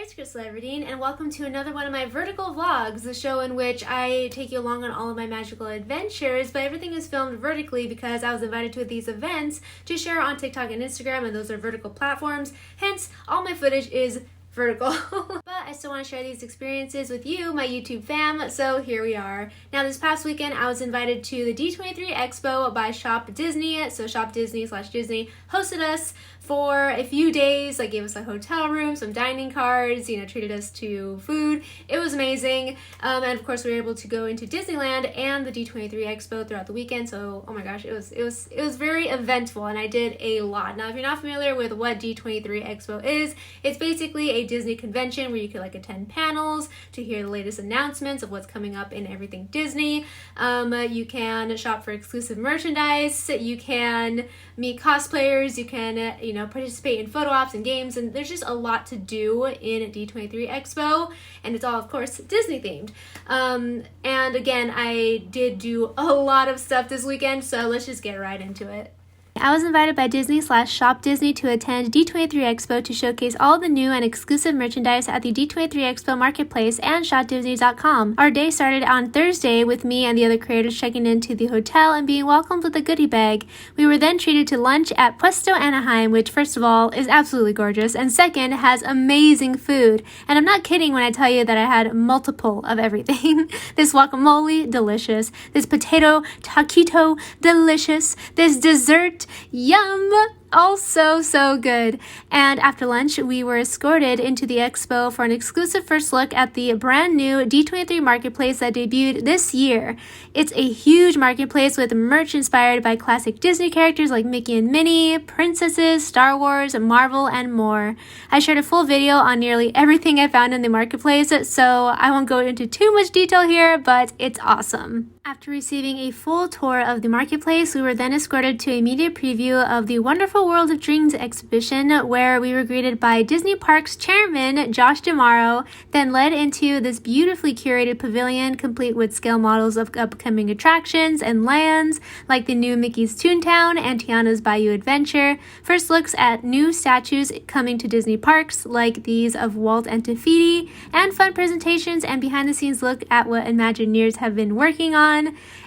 It's Krystal Everdeen, and welcome to another one of my vertical vlogs, the show in which I take you along on all of my magical adventures, but everything is filmed vertically because I was invited to these events to share on TikTok and Instagram, and those are vertical platforms, hence all my footage is vertical. But I still want to share these experiences with you, my YouTube fam, so here we are. Now this past weekend I was invited to the D23 Expo by Shop Disney, so Shop Disney/Disney hosted us for a few days, like gave us a hotel room, some dining cards, treated us to food. It was amazing. And of course we were able to go into Disneyland and the D23 Expo throughout the weekend. So, oh my gosh, it was very eventful, and I did a lot. Now, if you're not familiar with what D23 Expo is, it's basically a Disney convention where you can attend panels to hear the latest announcements of what's coming up in everything Disney. You can shop for exclusive merchandise. You can meet cosplayers. You can, participate in photo ops and games, and there's just a lot to do in D23 Expo, and it's all, of course, Disney themed. And again, I did do a lot of stuff this weekend, so let's just get right into it. I was invited by Disney/Shop Disney to attend D23 Expo to showcase all the new and exclusive merchandise at the D23 Expo Marketplace and shopdisney.com. Our day started on Thursday with me and the other creators checking into the hotel and being welcomed with a goodie bag. We were then treated to lunch at Puesto Anaheim, which first of all is absolutely gorgeous, and second has amazing food. And I'm not kidding when I tell you that I had multiple of everything. This guacamole, delicious. This potato taquito, delicious. This dessert, yum! Also so good. And after lunch, we were escorted into the expo for an exclusive first look at the brand new D23 Marketplace that debuted this year. It's a huge marketplace with merch inspired by classic Disney characters like Mickey and Minnie, princesses, Star Wars, Marvel, and more. I shared a full video on nearly everything I found in the marketplace, so I won't go into too much detail here, but it's awesome. After receiving a full tour of the marketplace, we were then escorted to a media preview of the Wonderful World of Dreams exhibition, where we were greeted by Disney Parks chairman Josh D'Amaro, then led into this beautifully curated pavilion complete with scale models of upcoming attractions and lands like the new Mickey's Toontown and Tiana's Bayou Adventure, first looks at new statues coming to Disney parks like these of Walt and Tafiti, and fun presentations and behind the scenes look at what Imagineers have been working on.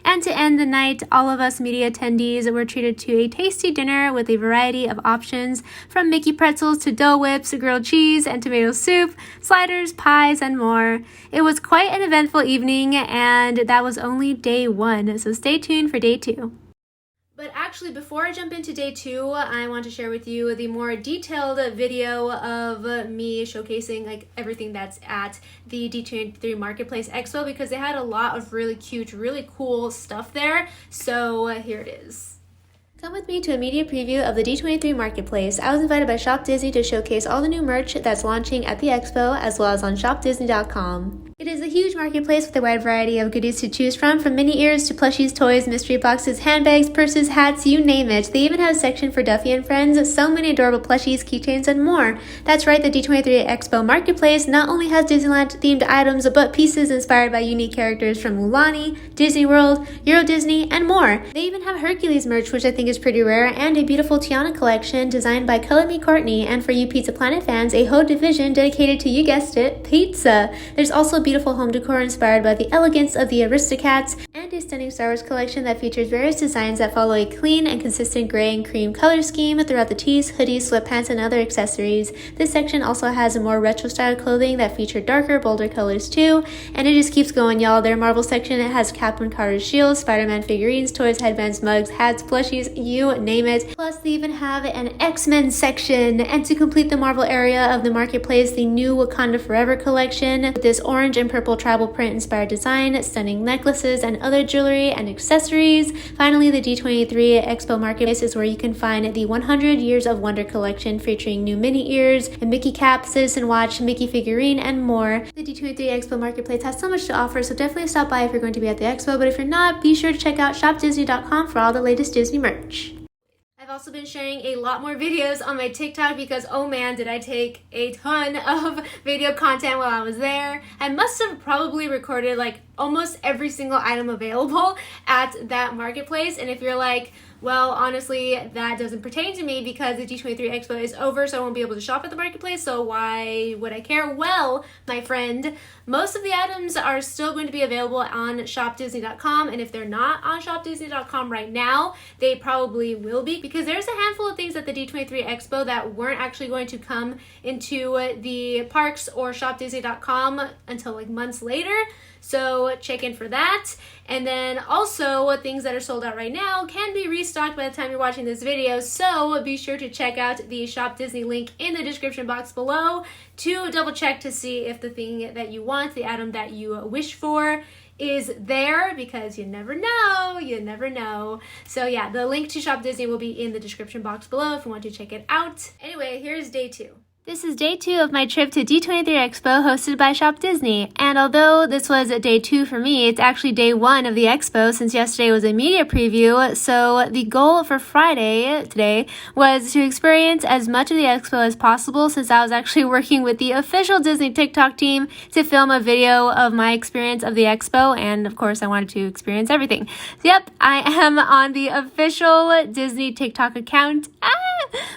And to end the night, all of us media attendees were treated to a tasty dinner with a variety of options, from Mickey pretzels to Dole Whips, grilled cheese and tomato soup, sliders, pies, and more. It was quite an eventful evening, and that was only day one, so stay tuned for day two. But actually, before I jump into day two, I want to share with you the more detailed video of me showcasing everything that's at the D23 Marketplace Expo, because they had a lot of really cute, really cool stuff there. So here it is. Come with me to a media preview of the D23 Marketplace. I was invited by Shop Disney to showcase all the new merch that's launching at the expo, as well as on shopdisney.com. It is a huge marketplace with a wide variety of goodies to choose from mini ears to plushies, toys, mystery boxes, handbags, purses, hats, you name it. They even have a section for Duffy and Friends, so many adorable plushies, keychains, and more. That's right, the D23 Expo Marketplace not only has Disneyland-themed items, but pieces inspired by unique characters from Mulan, Disney World, Euro Disney, and more. They even have Hercules merch, which I think is pretty rare, and a beautiful Tiana collection designed by Color Me Courtney. And for you Pizza Planet fans, a whole division dedicated to, you guessed it, pizza. There's also beautiful home decor inspired by the elegance of the Aristocats, and a stunning Star Wars collection that features various designs that follow a clean and consistent gray and cream color scheme throughout the tees, hoodies, sweatpants, and other accessories. This section also has a more retro style clothing that feature darker, bolder colors too, and it just keeps going, y'all. Their Marvel section, it has Captain Carter's shield, Spider-Man figurines, toys, headbands, mugs, hats, plushies, you name it. Plus, they even have an X-Men section, and to complete the Marvel area of the marketplace, the new Wakanda Forever collection with this orange and purple travel print inspired design, stunning necklaces, and other jewelry and accessories. Finally, the D23 Expo Marketplace is where you can find the 100 Years of Wonder collection featuring new mini ears, a Mickey cap, Citizen watch, Mickey figurine, and more. The D23 Expo Marketplace has so much to offer, so definitely stop by if you're going to be at the expo, but if you're not, be sure to check out shopdisney.com for all the latest Disney merch. I've also been sharing a lot more videos on my TikTok because, oh man, did I take a ton of video content while I was there. I must have probably recorded almost every single item available at that marketplace. And if you're like, Well, honestly, that doesn't pertain to me because the D23 Expo is over, so I won't be able to shop at the marketplace, so why would I care? Well, my friend, most of the items are still going to be available on shopdisney.com, and if they're not on shopdisney.com right now, they probably will be, because there's a handful of things at the D23 Expo that weren't actually going to come into the parks or shopdisney.com until like months later. So check in for that. And then also things that are sold out right now can be restocked by the time you're watching this video. So be sure to check out the Shop Disney link in the description box below to double check to see if the thing that you want, the item that you wish for, is there, because you never know. So yeah, the link to Shop Disney will be in the description box below if you want to check it out. Anyway, here's day 2. This is day 2 of my trip to D23 Expo hosted by Shop Disney, and although this was day 2 for me, it's actually day 1 of the expo since yesterday was a media preview. So the goal for Friday, today, was to experience as much of the expo as possible, since I was actually working with the official Disney TikTok team to film a video of my experience of the expo, and of course I wanted to experience everything. So yep, I am on the official Disney TikTok account.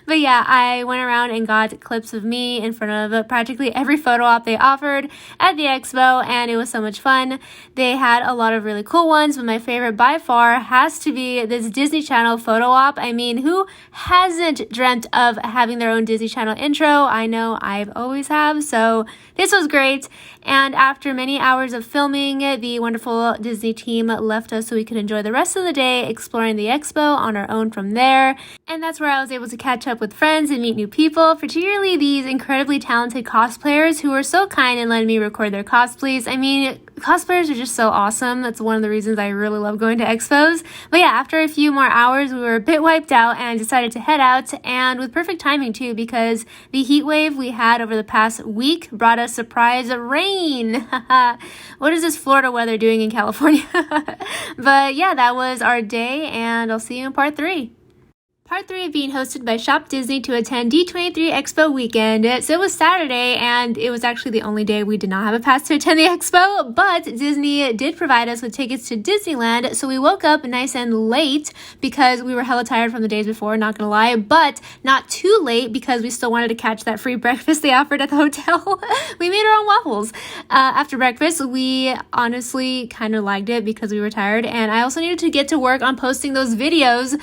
But yeah, I went around and got clips of me in front of practically every photo op they offered at the expo, and it was so much fun. They had a lot of really cool ones, but my favorite by far has to be this Disney Channel photo op. I mean, who hasn't dreamt of having their own Disney Channel intro? I know I've always have, so this was great. And after many hours of filming, the wonderful Disney team left us so we could enjoy the rest of the day exploring the expo on our own from there. And that's where I was able to catch up with friends and meet new people, particularly these incredibly talented cosplayers who were so kind and letting me record their cosplays. I mean, cosplayers are just so awesome. That's one of the reasons I really love going to expos. But yeah, after a few more hours, we were a bit wiped out and decided to head out, and with perfect timing too, because the heat wave we had over the past week brought us surprise rain. What is this Florida weather doing in California? But yeah, that was our day, and I'll see you in part 3. Part 3 of being hosted by Shop Disney to attend D23 Expo weekend. So it was Saturday, and it was actually the only day we did not have a pass to attend the expo, but Disney did provide us with tickets to Disneyland, so we woke up nice and late because we were hella tired from the days before, not gonna lie, but not too late because we still wanted to catch that free breakfast they offered at the hotel. We made our own waffles. After breakfast, we honestly kind of liked it because we were tired, and I also needed to get to work on posting those videos,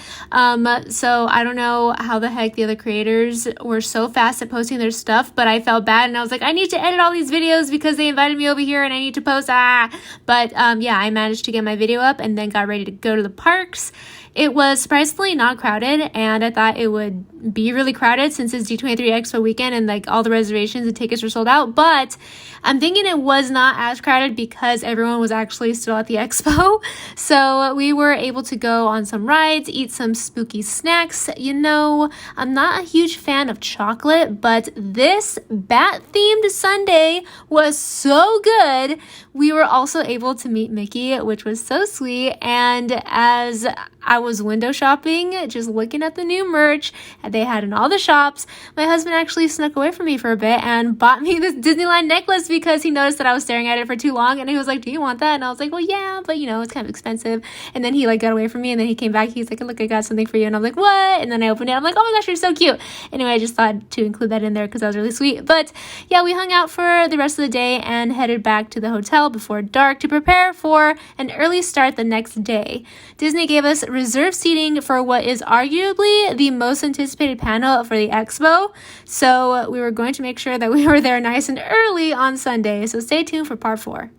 so I don't know how the heck the other creators were so fast at posting their stuff, but I felt bad and I was like, I need to edit all these videos because they invited me over here and I need to post. But yeah, I managed to get my video up and then got ready to go to the parks. It was surprisingly not crowded, and I thought it would be really crowded since it's D23 Expo weekend and like all the reservations and tickets were sold out, but I'm thinking it was not as crowded because everyone was actually still at the expo. So we were able to go on some rides, eat some spooky snacks. You know, I'm not a huge fan of chocolate, but this bat-themed sundae was so good. We were also able to meet Mickey, which was so sweet, and as I was window shopping, just looking at the new merch they had in all the shops, my husband actually snuck away from me for a bit and bought me this Disneyland necklace because he noticed that I was staring at it for too long, and he was like, do you want that? And I was like, well, yeah, but you know, it's kind of expensive. And then he like got away from me, and then he came back, he's like, look, I got something for you. And I'm like, what? And then I opened it, I'm like, oh my gosh, you're so cute. Anyway, I just thought to include that in there because that was really sweet. But yeah, we hung out for the rest of the day and headed back to the hotel before dark to prepare for an early start the next day. Disney gave us reserved seating for what is arguably the most anticipated panel for the expo, so we were going to make sure that we were there nice and early on Sunday, so stay tuned for part 4.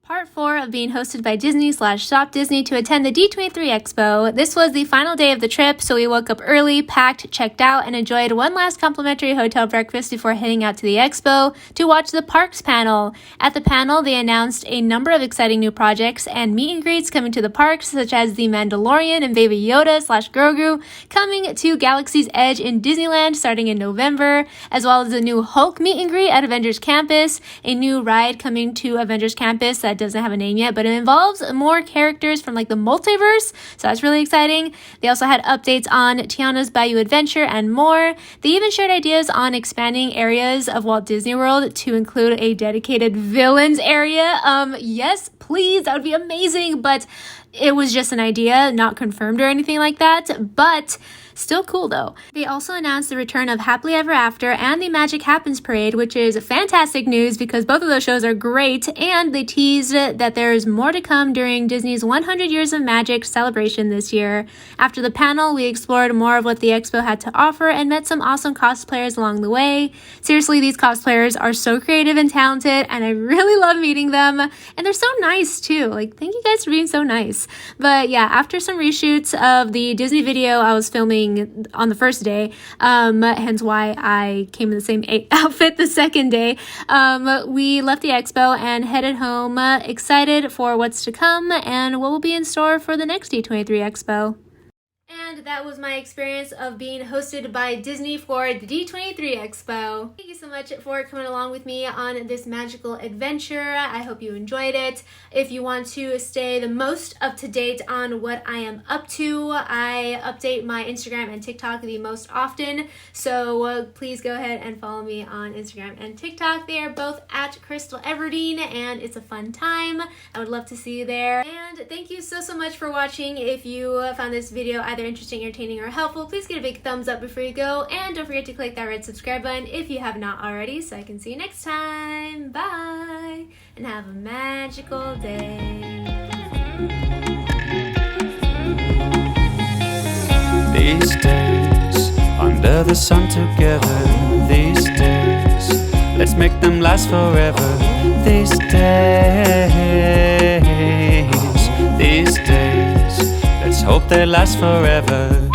Part 4 of being hosted by Disney/Shop Disney to attend the D23 Expo. This was the final day of the trip, so we woke up early, packed, checked out, and enjoyed one last complimentary hotel breakfast before heading out to the expo to watch the parks panel. At the panel, they announced a number of exciting new projects and meet and greets coming to the parks, such as the Mandalorian and Baby Yoda/Grogu coming to Galaxy's Edge in Disneyland starting in November, as well as a new Hulk meet and greet at Avengers Campus, a new ride coming to Avengers Campus that doesn't have a name yet, but it involves more characters from like the multiverse, so that's really exciting. They also had updates on Tiana's Bayou Adventure and more. They even shared ideas on expanding areas of Walt Disney World to include a dedicated villains area. Yes, please, that would be amazing, but it was just an idea, not confirmed or anything like that, but still cool though. They also announced the return of Happily Ever After and the Magic Happens Parade, which is fantastic news because both of those shows are great, and they teased that there's more to come during Disney's 100 Years of Magic celebration this year. After the panel, we explored more of what the expo had to offer and met some awesome cosplayers along the way. Seriously, these cosplayers are so creative and talented, and I really love meeting them, and they're so nice too. Like, thank you guys for being so nice. But yeah, after some reshoots of the Disney video I was filming on the first day, hence why I came in the same outfit the second day, we left the expo and headed home, excited for what's to come and what will be in store for the next D23 Expo. And that was my experience of being hosted by Disney for the D23 Expo. Thank you so much for coming along with me on this magical adventure. I hope you enjoyed it. If you want to stay the most up to date on what I am up to, I update my Instagram and TikTok the most often. So please go ahead and follow me on Instagram and TikTok. They are both at Krystal Everdeen, and it's a fun time. I would love to see you there. And thank you so much for watching. If you found this video either interesting, entertaining, or helpful, please give it a big thumbs up before you go, and don't forget to click that red subscribe button if you have not already, so I can see you next time. Bye, and have a magical day. These days, under the sun together, these days, let's make them last forever. These days, let's hope they last forever.